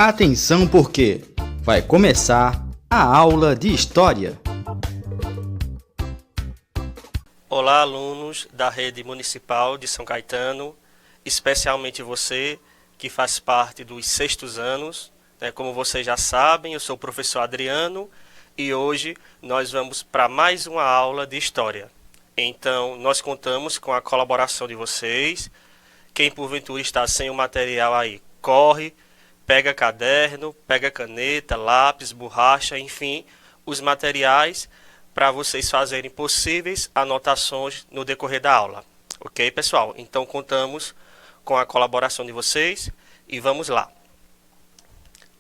Atenção porque vai começar a aula de História. Olá, alunos da Rede Municipal de São Caetano, especialmente você que faz parte dos sextos anos. Como vocês já sabem, eu sou o professor Adriano e hoje nós vamos para mais uma aula de História. Então, nós contamos com a colaboração de vocês. Quem porventura está sem o material aí, corre, pega caderno, pega caneta, lápis, borracha, enfim, os materiais para vocês fazerem possíveis anotações no decorrer da aula. Ok, pessoal? Então, contamos com a colaboração de vocês e vamos lá.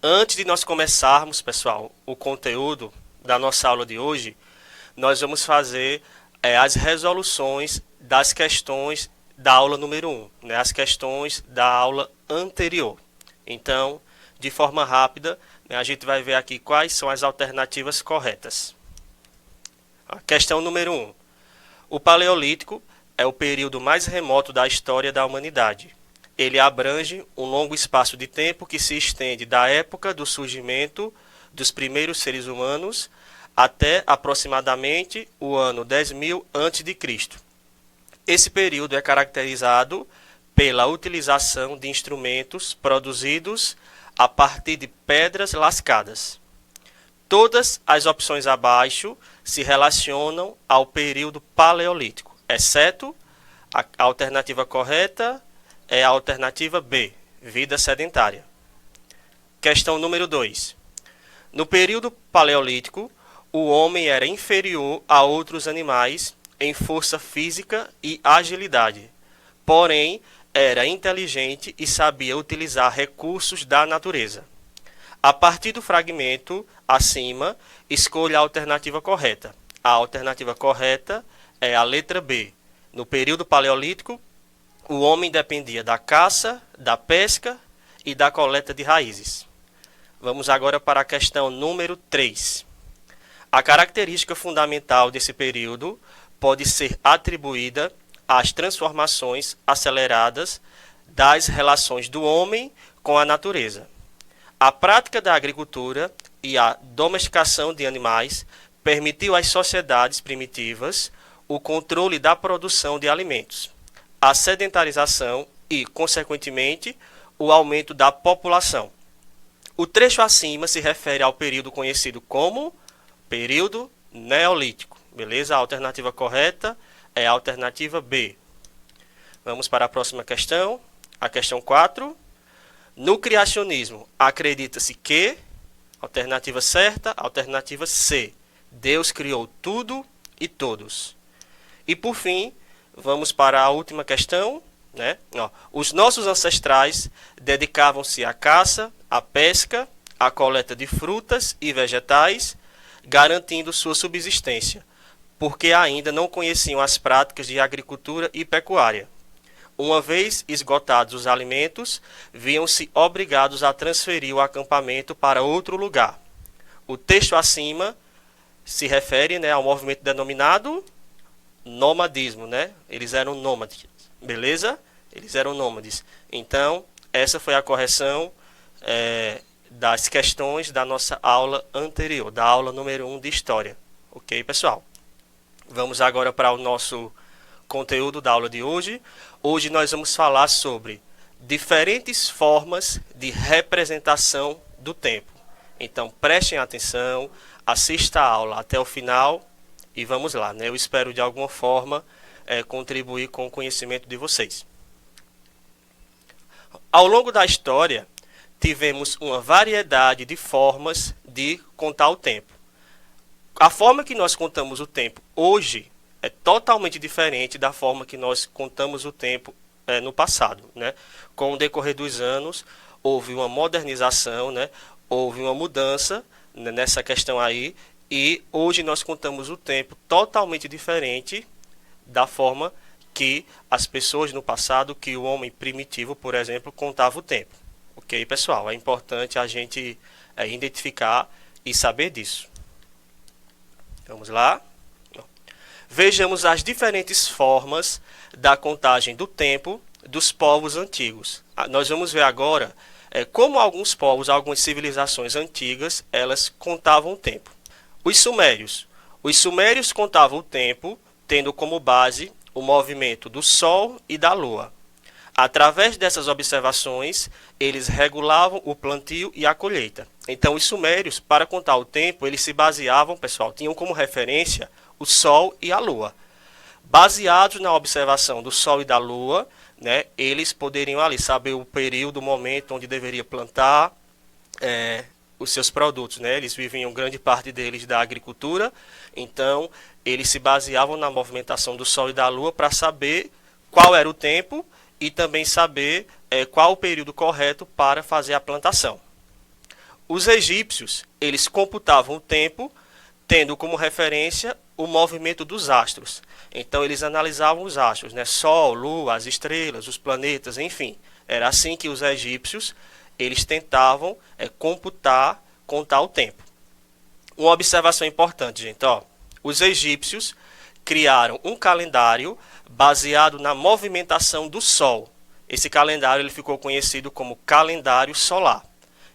Antes de nós começarmos, pessoal, o conteúdo da nossa aula de hoje, nós vamos fazer as resoluções das questões da aula número 1, as questões da aula anterior. Então, de forma rápida, a gente vai ver aqui quais são as alternativas corretas. A questão número 1. O Paleolítico é o período mais remoto da história da humanidade. Ele abrange um longo espaço de tempo que se estende da época do surgimento dos primeiros seres humanos até aproximadamente o ano 10.000 a.C. Esse período é caracterizado pela utilização de instrumentos produzidos a partir de pedras lascadas. Todas as opções abaixo se relacionam ao período paleolítico, exceto a alternativa correta é a alternativa B, vida sedentária. Questão número 2. No período paleolítico, o homem era inferior a outros animais em força física e agilidade, porém era inteligente e sabia utilizar recursos da natureza. A partir do fragmento acima, escolha a alternativa correta. A alternativa correta é a letra B. No período paleolítico, o homem dependia da caça, da pesca e da coleta de raízes. Vamos agora para a questão número 3. A característica fundamental desse período pode ser atribuída às transformações aceleradas das relações do homem com a natureza. A prática da agricultura e a domesticação de animais permitiu às sociedades primitivas o controle da produção de alimentos, a sedentarização e, consequentemente, o aumento da população. O trecho acima se refere ao período conhecido como período neolítico. Beleza? A alternativa correta é a alternativa B. Vamos para a próxima questão, a questão 4. No criacionismo, acredita-se que, alternativa certa, alternativa C, Deus criou tudo e todos. E por fim, vamos para a última questão. Os nossos ancestrais dedicavam-se à caça, à pesca, à coleta de frutas e vegetais, garantindo sua subsistência, porque ainda não conheciam as práticas de agricultura e pecuária. Uma vez esgotados os alimentos, viam-se obrigados a transferir o acampamento para outro lugar. O texto acima se refere ao movimento denominado nomadismo. Eles eram nômades, beleza? Eles eram nômades. Então, essa foi a correção das questões da nossa aula anterior, da aula número 1 de História. Ok, pessoal? Vamos agora para o nosso conteúdo da aula de hoje. Hoje nós vamos falar sobre diferentes formas de representação do tempo. Então, prestem atenção, assista a aula até o final e vamos lá. Eu espero de alguma forma contribuir com o conhecimento de vocês. Ao longo da história, tivemos uma variedade de formas de contar o tempo. A forma que nós contamos o tempo hoje é totalmente diferente da forma que nós contamos o tempo no passado. Com o decorrer dos anos, houve uma modernização, houve uma mudança nessa questão aí, e hoje nós contamos o tempo totalmente diferente da forma que as pessoas no passado, que o homem primitivo, por exemplo, contava o tempo. Ok, pessoal? É importante a gente identificar e saber disso. Vamos lá? Vejamos as diferentes formas da contagem do tempo dos povos antigos. Nós vamos ver agora Como alguns povos, algumas civilizações antigas, elas contavam o tempo. Os sumérios. Os sumérios contavam o tempo, tendo como base o movimento do Sol e da Lua. Através dessas observações, eles regulavam o plantio e a colheita. Então, os sumérios, para contar o tempo, eles se baseavam, pessoal, tinham como referência o Sol e a Lua. Baseados na observação do Sol e da Lua, né, eles poderiam ali saber o período, o momento onde deveria plantar os seus produtos, né? Eles viviam grande parte deles da agricultura, então eles se baseavam na movimentação do Sol e da Lua para saber qual era o tempo e também saber qual o período correto para fazer a plantação. Os egípcios, eles computavam o tempo tendo como referência o movimento dos astros. Então eles analisavam os astros, né? Sol, Lua, as estrelas, os planetas, enfim. Era assim que os egípcios eles tentavam contar o tempo. Uma observação importante, gente, ó, os egípcios criaram um calendário baseado na movimentação do Sol. Esse calendário ele ficou conhecido como calendário solar.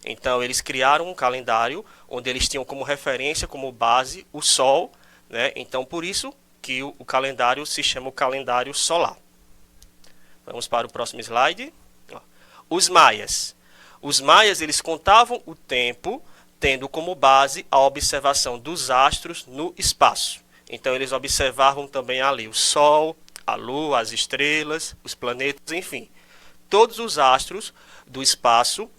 Então eles criaram um calendário onde eles tinham como referência, como base, o Sol, né? Então por isso que o calendário se chama o calendário solar. Vamos para o próximo slide. Os maias. Os maias eles contavam o tempo tendo como base a observação dos astros no espaço. Então eles observavam também ali o Sol, a Lua, as estrelas, os planetas, enfim. Todos os astros do espaço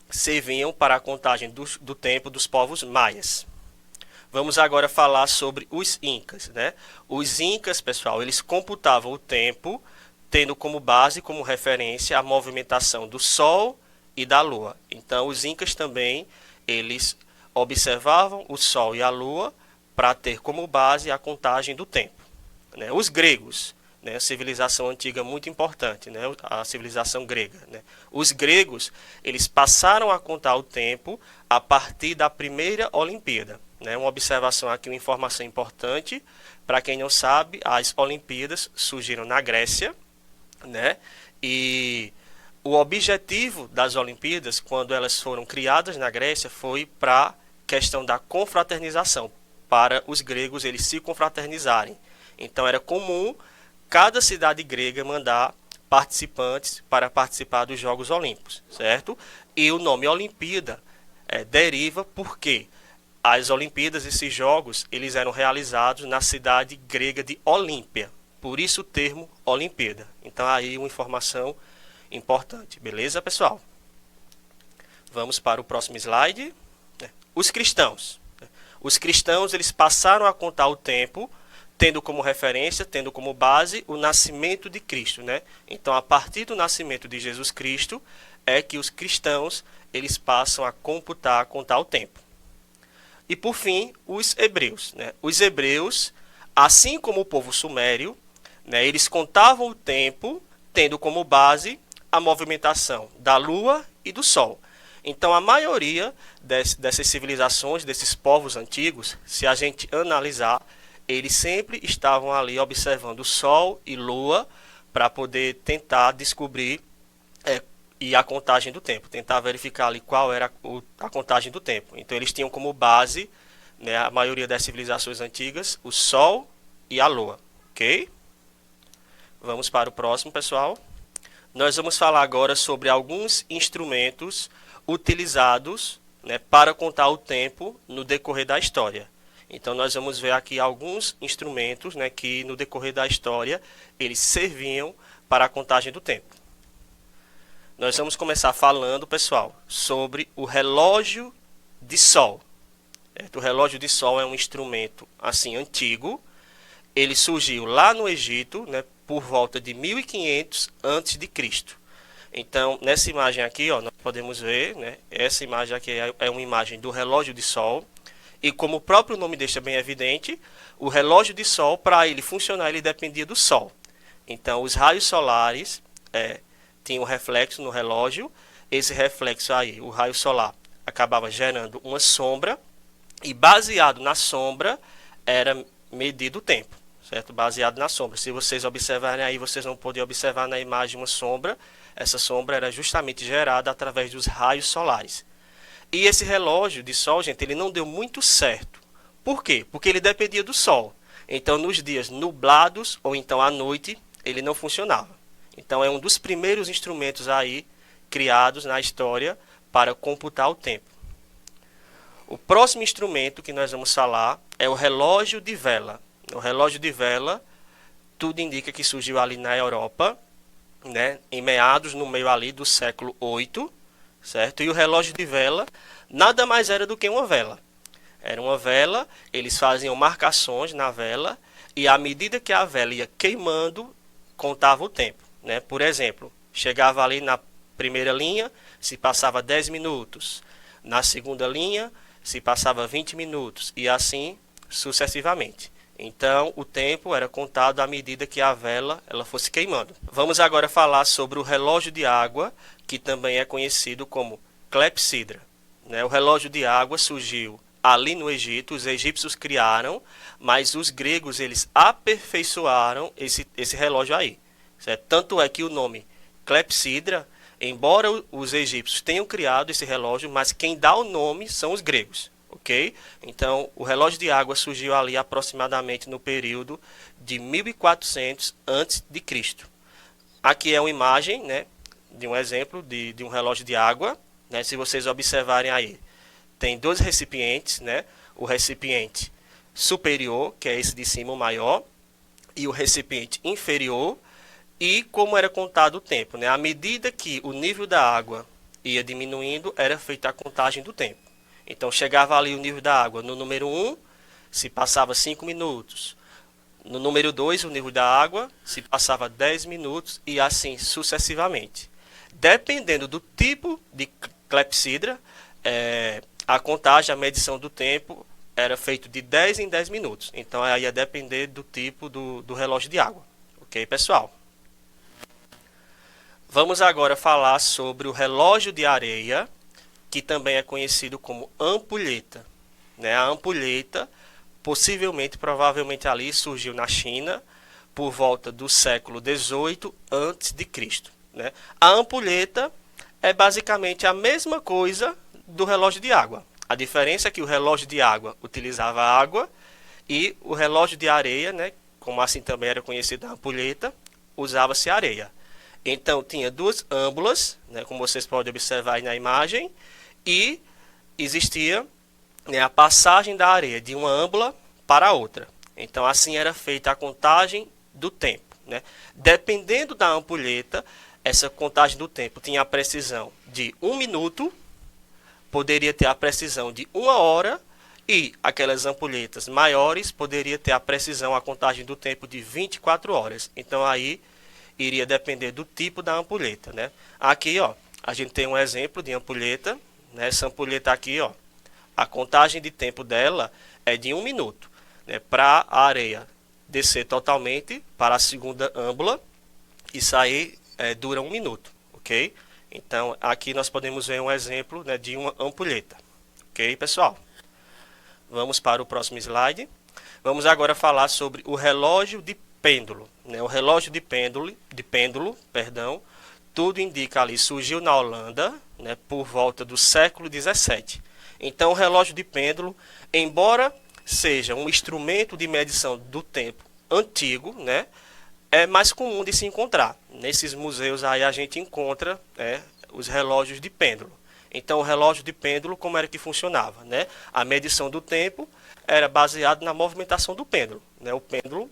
serviam para a contagem do tempo dos povos maias. Vamos agora falar sobre os incas, né? Os incas, pessoal, eles computavam o tempo tendo como base, como referência, a movimentação do Sol e da Lua. Então, os incas também, eles observavam o Sol e a Lua para ter como base a contagem do tempo, né? Os gregos, né? Civilização antiga muito importante, né? A civilização grega, né? Os gregos, eles passaram a contar o tempo a partir da primeira Olimpíada, né? Uma observação aqui, uma informação importante, para quem não sabe, as Olimpíadas surgiram na Grécia, né? E o objetivo das Olimpíadas, quando elas foram criadas na Grécia, foi para a questão da confraternização, para os gregos eles se confraternizarem. Então era comum cada cidade grega mandar participantes para participar dos Jogos Olímpicos, certo? E o nome Olimpíada deriva porque as Olimpíadas, esses jogos, eles eram realizados na cidade grega de Olímpia. Por isso o termo Olimpíada. Então aí uma informação importante. Beleza, pessoal? Vamos para o próximo slide. Os cristãos. Os cristãos, eles passaram a contar o tempo tendo como referência, tendo como base o nascimento de Cristo, né? Então, a partir do nascimento de Jesus Cristo, é que os cristãos, eles passam a contar o tempo. E, por fim, os hebreus, né? Os hebreus, assim como o povo sumério, né, eles contavam o tempo, tendo como base a movimentação da Lua e do Sol. Então, a maioria dessas civilizações, desses povos antigos, se a gente analisar, eles sempre estavam ali observando Sol e Lua para poder tentar descobrir e a contagem do tempo, tentar verificar ali qual era a contagem do tempo. Então eles tinham como base, né, a maioria das civilizações antigas, o Sol e a Lua, ok? Vamos para o próximo, pessoal. Nós vamos falar agora sobre alguns instrumentos utilizados, né, para contar o tempo no decorrer da história. Então nós vamos ver aqui alguns instrumentos, né, que no decorrer da história eles serviam para a contagem do tempo. Nós vamos começar falando, pessoal, sobre o relógio de sol. O relógio de sol é um instrumento assim antigo. Ele surgiu lá no Egito, né, por volta de 1500 a.C. Então, nessa imagem aqui, ó, nós podemos ver, né, essa imagem aqui é uma imagem do relógio de sol. E como o próprio nome deixa bem evidente, o relógio de sol, para ele funcionar, ele dependia do sol. Então, os raios solares tinham um reflexo no relógio. Esse reflexo aí, o raio solar, acabava gerando uma sombra. E baseado na sombra, era medido o tempo, certo? Baseado na sombra. Se vocês observarem aí, vocês vão poder observar na imagem uma sombra. Essa sombra era justamente gerada através dos raios solares. E esse relógio de sol, gente, ele não deu muito certo. Por quê? Porque ele dependia do sol. Então, nos dias nublados ou então à noite, ele não funcionava. Então, é um dos primeiros instrumentos aí criados na história para computar o tempo. O próximo instrumento que nós vamos falar é o relógio de vela. O relógio de vela, tudo indica que surgiu ali na Europa, né, em meados, no meio ali do século VIII, certo? E o relógio de vela nada mais era do que uma vela. Era uma vela, eles faziam marcações na vela e à medida que a vela ia queimando, contava o tempo, né? Por exemplo, chegava ali na primeira linha, se passava 10 minutos. Na segunda linha, se passava 20 minutos e assim sucessivamente. Então, o tempo era contado à medida que a vela ela fosse queimando. Vamos agora falar sobre o relógio de água, que também é conhecido como clepsidra. O relógio de água surgiu ali no Egito, os egípcios criaram, mas os gregos eles aperfeiçoaram esse relógio aí. Certo? Tanto é que o nome clepsidra, embora os egípcios tenham criado esse relógio, mas quem dá o nome são os gregos. Ok? Então, o relógio de água surgiu ali aproximadamente no período de 1400 a.C. Aqui é uma imagem, né, de um exemplo de um relógio de água. Né? Se vocês observarem aí, tem dois recipientes, né? O recipiente superior, que é esse de cima, o maior, e o recipiente inferior, e como era contado o tempo. Né? À medida que o nível da água ia diminuindo, era feita a contagem do tempo. Então, chegava ali o nível da água no número 1, se passava 5 minutos. No número 2, o nível da água se passava 10 minutos e assim sucessivamente. Dependendo do tipo de clepsidra, a contagem, a medição do tempo era feita de 10 em 10 minutos. Então, aí ia depender do tipo do relógio de água. Ok, pessoal? Vamos agora falar sobre o relógio de areia, que também é conhecido como ampulheta. Né? A ampulheta, possivelmente, provavelmente ali surgiu na China, por volta do século XVIII a.C. Né? A ampulheta é basicamente a mesma coisa do relógio de água. A diferença é que o relógio de água utilizava água e o relógio de areia, né, como assim também era conhecido a ampulheta, usava-se areia. Então, tinha duas âmbulas, né, como vocês podem observar aí na imagem, e existia, né, a passagem da areia de uma âmbula para a outra. Então, assim era feita a contagem do tempo. Né? Dependendo da ampulheta, essa contagem do tempo tinha a precisão de 1 minuto, poderia ter a precisão de 1 hora, e aquelas ampulhetas maiores poderia ter a precisão, a contagem do tempo de 24 horas. Então, aí iria depender do tipo da ampulheta. Né? Aqui, ó, a gente tem um exemplo de ampulheta. Né? Essa ampulheta aqui, ó, a contagem de tempo dela é de 1 minuto. Né? Para a areia descer totalmente para a segunda âmbula e sair, dura 1 minuto. Ok? Então, aqui nós podemos ver um exemplo, né, de uma ampulheta. Ok, pessoal? Vamos para o próximo slide. Vamos agora falar sobre o relógio de pêndulo. Né? O relógio de pêndulo, tudo indica ali, surgiu na Holanda, né, por volta do século XVII. Então, o relógio de pêndulo, embora seja um instrumento de medição do tempo antigo, né, é mais comum de se encontrar. Nesses museus aí a gente encontra, os relógios de pêndulo. Então, o relógio de pêndulo, como era que funcionava? Né? A medição do tempo era baseada na movimentação do pêndulo. Né? O pêndulo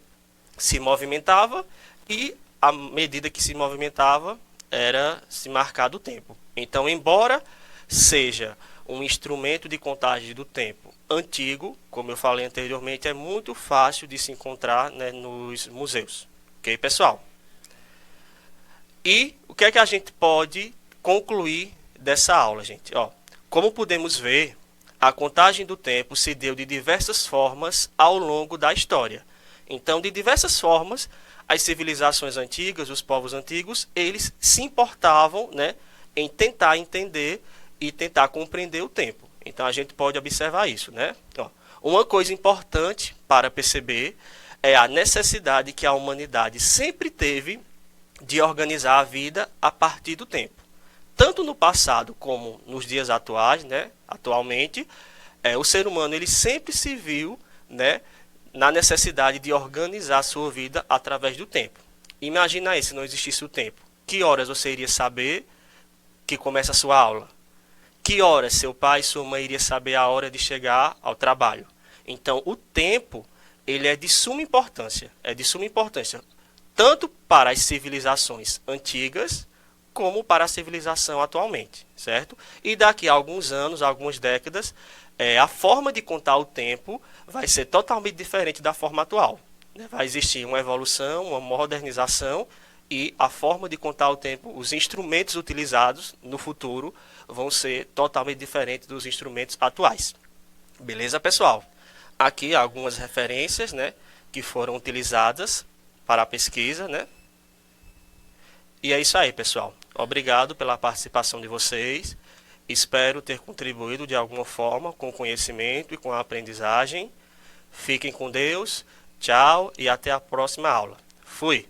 se movimentava e, à medida que se movimentava, era se marcado o tempo. Então, embora seja um instrumento de contagem do tempo antigo, como eu falei anteriormente, é muito fácil de se encontrar, né, nos museus. Ok, pessoal? E o que é que a gente pode concluir dessa aula, gente? Ó, como podemos ver, a contagem do tempo se deu de diversas formas ao longo da história. Então, de diversas formas, as civilizações antigas, os povos antigos, eles se importavam, né, em tentar entender e tentar compreender o tempo. Então, a gente pode observar isso. Né? Ó, uma coisa importante para perceber é a necessidade que a humanidade sempre teve de organizar a vida a partir do tempo. Tanto no passado como nos dias atuais, né, atualmente, o ser humano ele sempre se viu, né, na necessidade de organizar a sua vida através do tempo. Imagina aí se não existisse o tempo. Que horas você iria saber que começa a sua aula? Que horas seu pai e sua mãe iriam saber a hora de chegar ao trabalho? Então, o tempo, ele é de suma importância. É de suma importância, tanto para as civilizações antigas, como para a civilização atualmente, certo? E daqui a alguns anos, algumas décadas, a forma de contar o tempo vai ser totalmente diferente da forma atual. Vai existir uma evolução, uma modernização, e a forma de contar o tempo, os instrumentos utilizados no futuro vão ser totalmente diferentes dos instrumentos atuais. Beleza, pessoal? Aqui algumas referências, né, que foram utilizadas para a pesquisa, né? E é isso aí, pessoal. Obrigado pela participação de vocês. Espero ter contribuído de alguma forma com o conhecimento e com a aprendizagem. Fiquem com Deus. Tchau e até a próxima aula. Fui!